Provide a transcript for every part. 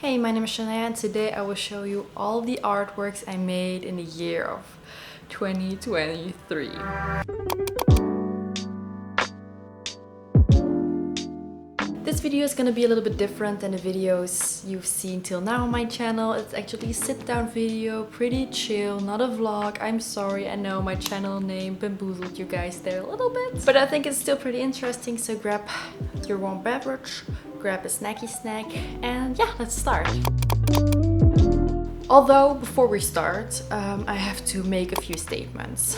Hey, my name is Shania and today I will show you all the artworks I made in the year of 2023. This video is gonna be a little bit different than the videos you've seen till now on my channel. It's actually a sit-down video, pretty chill, not a vlog. I'm sorry, I know my channel name bamboozled you guys there a little bit. But I think it's still pretty interesting, so grab your warm beverage, grab a snacky snack, and yeah, let's start. Although, before we start, I have to make a few statements.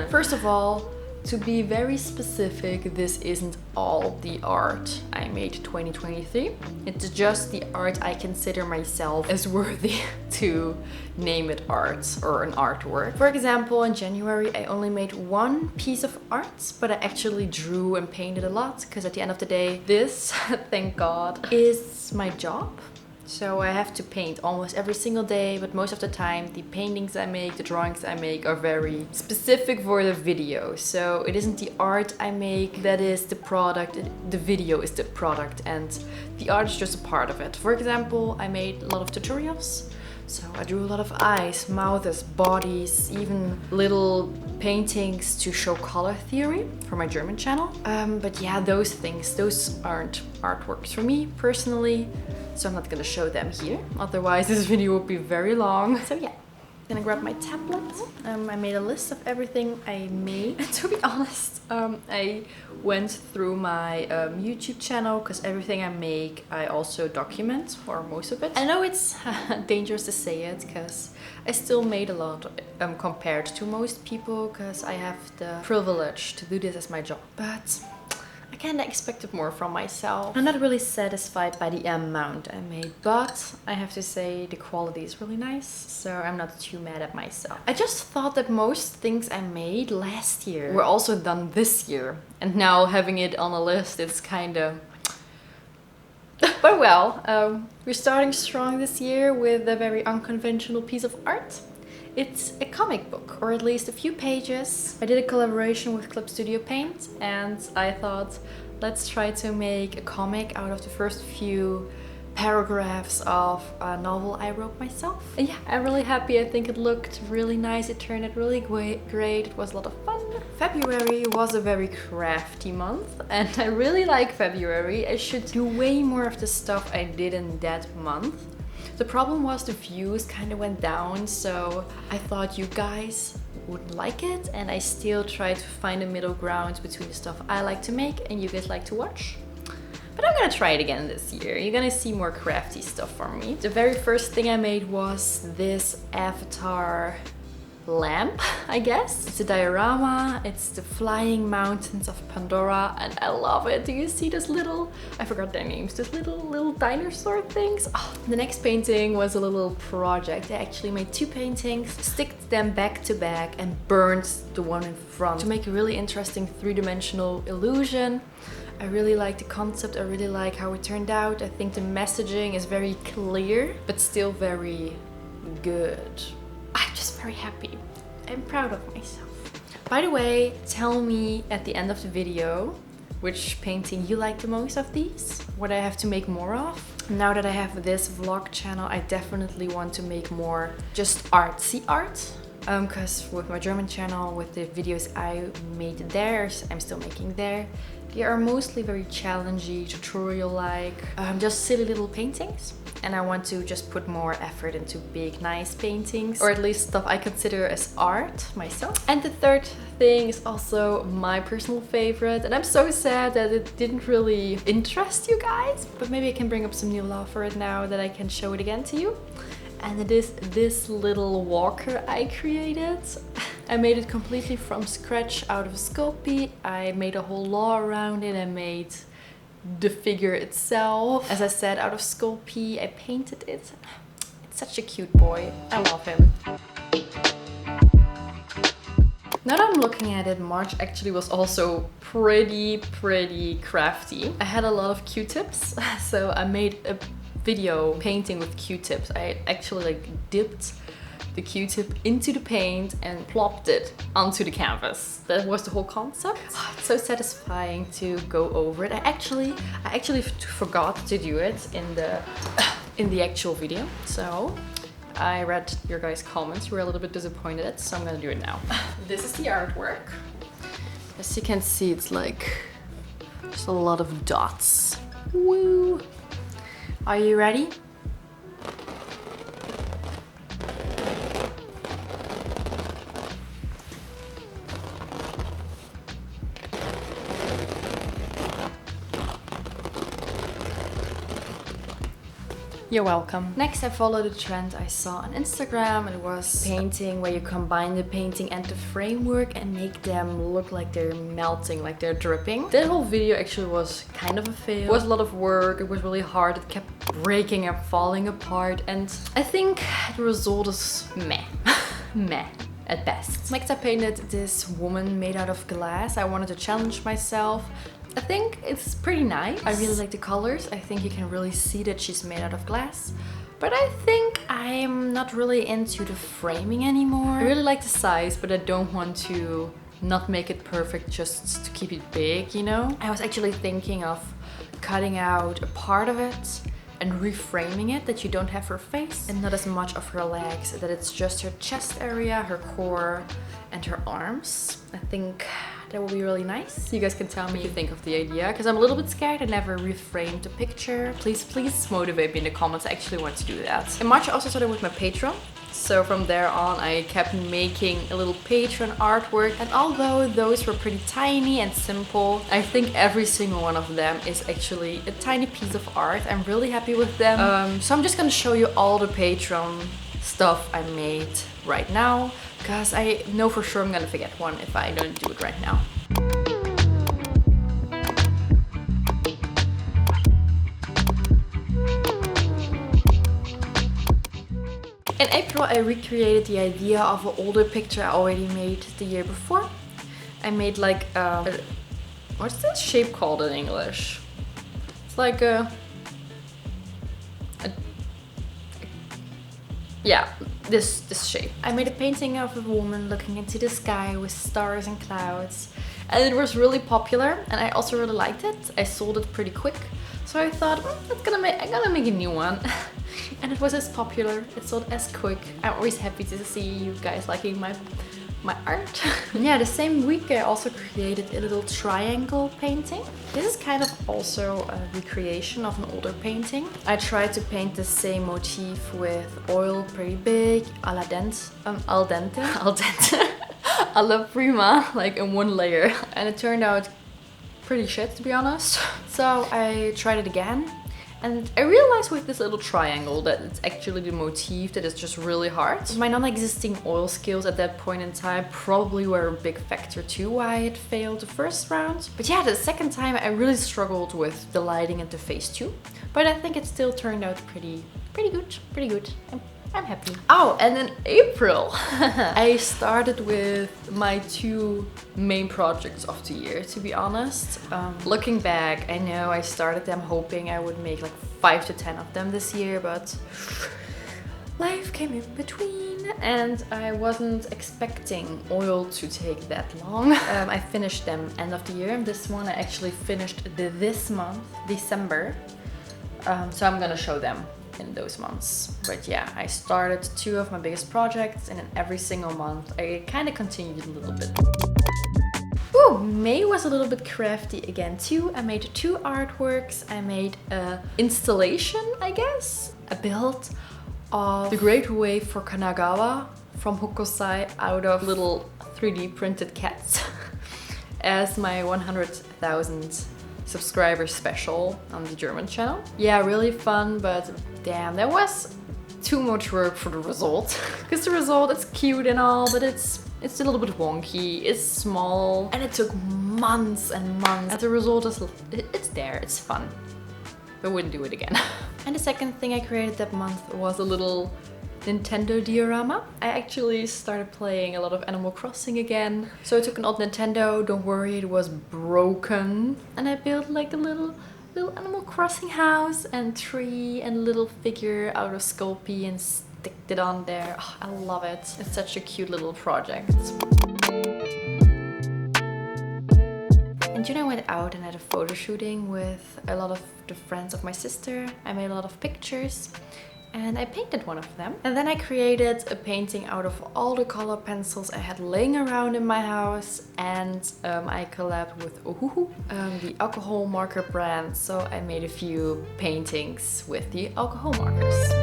First of all, to be very specific, this isn't all the art I made 2023. It's just the art I consider myself as worthy to name it art or an artwork. For example, in January, I only made one piece of art, but I actually drew and painted a lot because at the end of the day, this, thank God, is my job. So I have to paint almost every single day, but most of the time the paintings I make, the drawings I make are very specific for the video. So it isn't the art I make that is the product, the video is the product and the art is just a part of it. For example, I made a lot of tutorials. So I drew a lot of eyes, mouths, bodies, even little paintings to show color theory for my German channel. But yeah, those things, those aren't artworks for me personally. So I'm not gonna show them here. Otherwise this video would be very long. So yeah, I'm gonna grab my tablet. I made a list of everything I made. And to be honest, I went through my YouTube channel because everything I make, I also document, or most of it. I know it's dangerous to say it because I still made a lot compared to most people because I have the privilege to do this as my job. But I kinda expected more from myself. I'm not really satisfied by the amount I made, but I have to say the quality is really nice, so I'm not too mad at myself. I just thought that most things I made last year were also done this year, and now having it on a list, it's kinda... But well, we're starting strong this year with a very unconventional piece of art. It's a comic book, or at least a few pages. I did a collaboration with Club Studio Paint and I thought, let's try to make a comic out of the first few paragraphs of a novel I wrote myself. And yeah, I'm really happy. I think it looked really nice. It turned out really great. It was a lot of fun. February was a very crafty month and I really like February. I should do way more of the stuff I did in that month. The problem was the views kind of went down, so I thought you guys wouldn't like it, and I still try to find a middle ground between the stuff I like to make and you guys like to watch. But I'm gonna try it again this year. You're gonna see more crafty stuff from me. The very first thing I made was this avatar lamp, I guess. It's a diorama, it's the flying mountains of Pandora, and I love it. Do you see this little, I forgot their names, this little dinosaur things? Oh, the next painting was a little project. I actually made two paintings, sticked them back to back and burned the one in front to make a really interesting three-dimensional illusion. I really like the concept, I really like how it turned out. I think the messaging is very clear, but still very good. I'm just very happy. I'm proud of myself. By the way, tell me at the end of the video which painting you like the most of these, what I have to make more of. Now that I have this vlog channel, I definitely want to make more just artsy art. Because with my German channel, with the videos I made there, I'm still making there, they are mostly very challenging, tutorial-like, just silly little paintings. And I want to just put more effort into big, nice paintings, or at least stuff I consider as art myself. And the third thing is also my personal favorite, and I'm so sad that it didn't really interest you guys, but maybe I can bring up some new love for it now that I can show it again to you. And it is this little walker I created. I made it completely from scratch out of Sculpey. I made a whole law around it. I made the figure itself, as I said, out of Sculpey. I painted it. It's such a cute boy. I love him. Now that I'm looking at it, March actually was also pretty crafty. I had a lot of Q-tips, so I made a video painting with Q-tips. I actually dipped the Q-tip into the paint and plopped it onto the canvas. That was the whole concept. It's so satisfying to go over it. I actually forgot to do it in the in the actual video. So I read your guys' comments. You were a little bit disappointed, so I'm gonna do it now. This is the artwork. As you can see, it's like just a lot of dots. Woo! Are you ready? You're welcome. Next, I followed a trend I saw on Instagram. It was painting where you combine the painting and the framework and make them look like they're melting, like they're dripping. That whole video actually was kind of a fail. It was a lot of work. It was really hard. It kept breaking and falling apart. And I think the result is meh. Meh. At best. Next, I painted this woman made out of glass. I wanted to challenge myself. I think it's pretty nice. I really like the colors. I think you can really see that she's made out of glass. But I think I'm not really into the framing anymore. I really like the size, but I don't want to not make it perfect just to keep it big, you know? I was actually thinking of cutting out a part of it and reframing it, that you don't have her face and not as much of her legs, that it's just her chest area, her core, and her arms. I think that will be really nice. You guys can tell me what you think of the idea, because I'm a little bit scared. I never reframed the picture. Please motivate me in the comments. I actually want to do that. In March, I also started with my Patreon. So from there on, I kept making a little Patreon artwork. And although those were pretty tiny and simple, I think every single one of them is actually a tiny piece of art. I'm really happy with them. So I'm just gonna show you all the Patreon stuff I made right now, because I know for sure I'm gonna forget one if I don't do it right now. In April, I recreated the idea of an older picture I already made the year before. I made like what's this shape called in English? It's like yeah, this shape. I made a painting of a woman looking into the sky with stars and clouds, and it was really popular, and I also really liked it. I sold it pretty quick, so I thought, I'm gonna make a new one. And it was as popular, it sold as quick. I'm always happy to see you guys liking my art. Yeah, the same week I also created a little triangle painting. This is kind of also a recreation of an older painting. I tried to paint the same motif with oil pretty big, al dente, alla prima, like in one layer. And it turned out pretty shit, to be honest. So I tried it again. And I realized with this little triangle that it's actually the motif that is just really hard. My non-existing oil skills at that point in time probably were a big factor too why it failed the first round. But yeah, the second time I really struggled with the lighting and the face too. But I think it still turned out pretty good. I'm happy. Oh, and in April, I started with my two main projects of the year, to be honest. Looking back, I know I started them hoping I would make like 5 to 10 of them this year, but life came in between and I wasn't expecting oil to take that long. I finished them end of the year. This one I actually finished this month, December. So I'm gonna show them in those months. But yeah, I started 2 of my biggest projects, and in every single month I kind of continued a little bit. Ooh, May was a little bit crafty again too. I made 2 artworks. I made a installation, I guess, a build of the Great Wave for Kanagawa from Hokusai out of little 3D printed cats as my 100,000 subscriber special on the German channel. Yeah, really fun, but damn, that was too much work for the result. Because the result is cute and all, but it's a little bit wonky, it's small, and it took months and months. And the result is, it's there, it's fun. I wouldn't do it again. And the second thing I created that month was a little Nintendo diorama. I actually started playing a lot of Animal Crossing again. So I took an old Nintendo, don't worry, it was broken. And I built like a little Animal Crossing house and tree and a little figure out of Sculpey and sticked it on there. Oh, I love it. It's such a cute little project. In And then I went out and had a photo shooting with a lot of the friends of my sister. I made a lot of pictures and I painted one of them. And then I created a painting out of all the color pencils I had laying around in my house. And I collabed with Ohuhu, the alcohol marker brand. So I made a few paintings with the alcohol markers.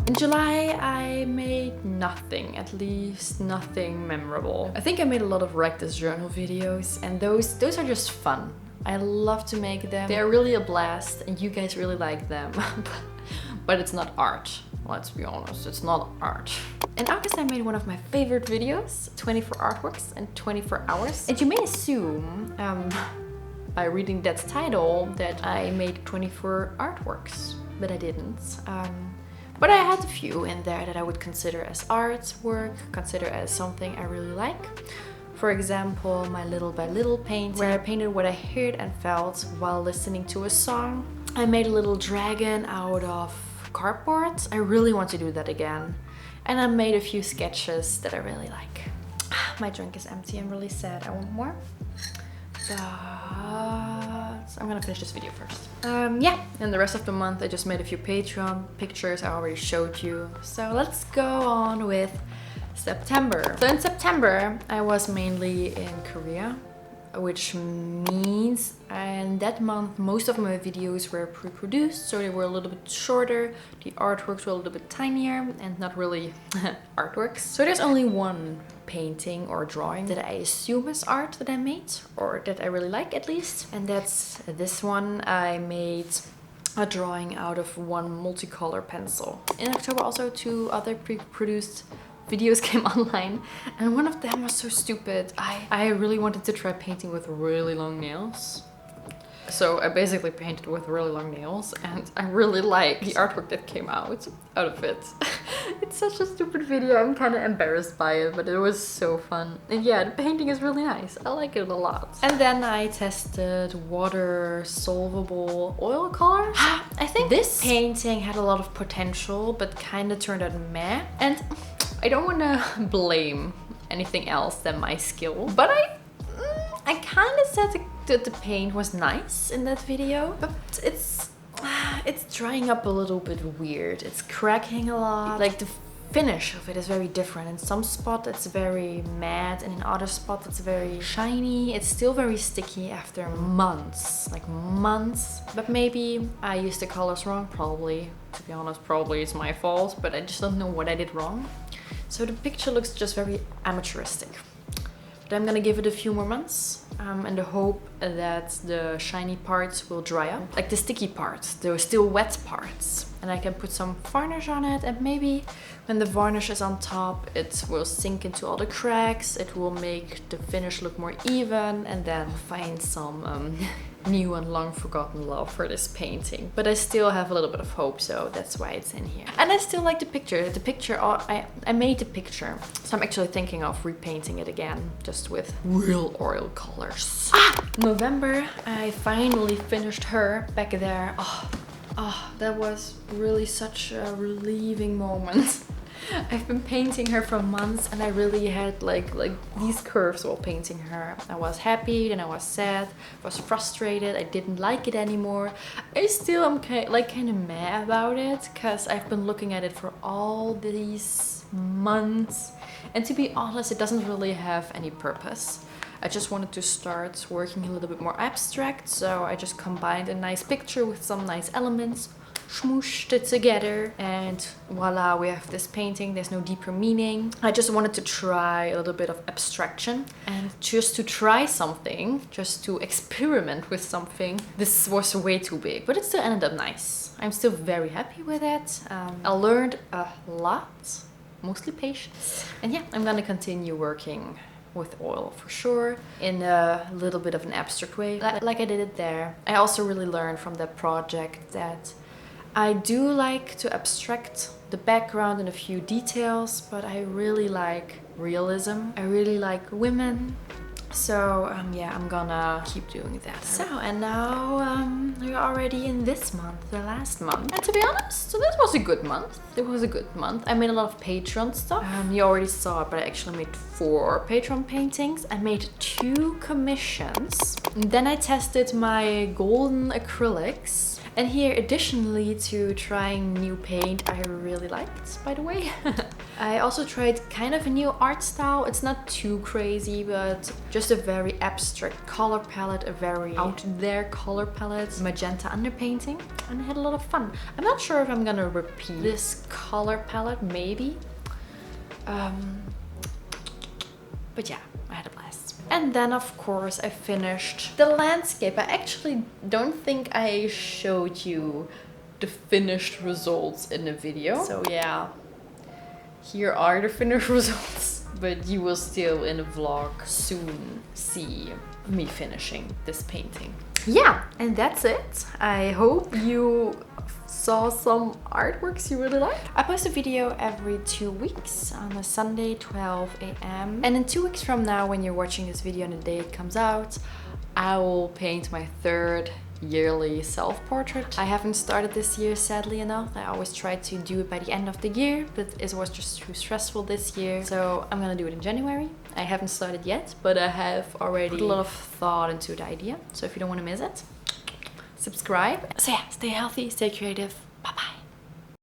In July, I made nothing, at least nothing memorable. I think I made a lot of Write This Journal videos, and those are just fun. I love to make them. They're really a blast, and you guys really like them. But it's not art. Let's be honest, it's not art. In August, I made one of my favorite videos, 24 artworks in 24 hours. And you may assume, by reading that title, that I made 24 artworks, but I didn't. But I had a few in there that I would consider as artwork, consider as something I really like. For example, my Little by Little painting, where I painted what I heard and felt while listening to a song. I made a little dragon out of cardboard. I really want to do that again. And I made a few sketches that I really like. My drink is empty, I'm really sad, I want more. But I'm gonna finish this video first. Yeah, and the rest of the month I just made a few Patreon pictures I already showed you. So let's go on with September. So in September I was mainly in Korea, which means in that month most of my videos were pre-produced, so they were a little bit shorter, the artworks were a little bit tinier and not really artworks. So there's only one painting or drawing that I assume is art that I made, or that I really like at least, and that's this one. I made a drawing out of one multicolor pencil. In October also 2 other pre-produced videos came online, and one of them was so stupid. I really wanted to try painting with really long nails. So I basically painted with really long nails, and I really like the artwork that came out of it. It's such a stupid video, I'm kind of embarrassed by it, but it was so fun. And yeah, the painting is really nice, I like it a lot. And then I tested water solvable oil colors. I think this painting had a lot of potential, but kind of turned out meh. And I don't want to blame anything else than my skill, but I kind of said that the paint was nice in that video, but it's drying up a little bit weird. It's cracking a lot. Like the finish of it is very different. In some spots it's very matte, and in other spots it's very shiny. It's still very sticky after months, like months. But maybe I used the colors wrong, probably. To be honest, probably it's my fault, but I just don't know what I did wrong. So the picture looks just very amateuristic. But I'm gonna give it a few more months in the hope that the shiny parts will dry up. Like the sticky parts, the still wet parts. And I can put some varnish on it, and maybe when the varnish is on top, it will sink into all the cracks. It will make the finish look more even, and then find some new and long forgotten love for this painting. But I still have a little bit of hope, so that's why it's in here. And I still like the picture. The picture, I made the picture, so I'm actually thinking of repainting it again, just with real oil colors. November, I finally finished her back there. Oh, that was really such a relieving moment. I've been painting her for months, and I really had like these curves while painting her. I was happy, then I was sad, I was frustrated, I didn't like it anymore. I still am kind of mad about it, because I've been looking at it for all these months, and to be honest, it doesn't really have any purpose. I just wanted to start working a little bit more abstract, so I just combined a nice picture with some nice elements, smooshed it together, and voila, we have this painting. There's no deeper meaning. I just wanted to try a little bit of abstraction, and just to try something, just to experiment with something. This was way too big, but it still ended up nice. I'm still very happy with it. I learned a lot, mostly patience. And yeah, I'm gonna continue working with oil for sure, in a little bit of an abstract way, like I did it there. I also really learned from that project that I do like to abstract the background and a few details, but I really like realism. I really like women. So yeah, I'm gonna keep doing that. So, and now we're already in this month, the last month. And to be honest, so this was a good month. It was a good month. I made a lot of Patreon stuff. You already saw it, but I actually made 4 Patreon paintings. I made 2 commissions. And then I tested my golden acrylics. And here, additionally to trying new paint I really liked, by the way. I also tried kind of a new art style. It's not too crazy, but just a very abstract color palette, a very out there color palette, magenta underpainting, and I had a lot of fun. I'm not sure if I'm gonna repeat this color palette, maybe. But yeah, I had a blast. And then of course I finished the landscape. I actually don't think I showed you the finished results in the video. So yeah, here are the finished results. But you will still in the vlog soon see me finishing this painting. Yeah, and that's it. I hope you saw some artworks you really like. I post a video every 2 weeks on a Sunday, 12 a.m. And in 2 weeks from now, when you're watching this video and the day it comes out, I will paint my 3rd yearly self-portrait. I haven't started this year, sadly enough. I always try to do it by the end of the year, but it was just too stressful this year. So I'm gonna do it in January. I haven't started yet, but I have already put a lot of thought into the idea. So if you don't want to miss it, subscribe. So yeah, stay healthy, stay creative.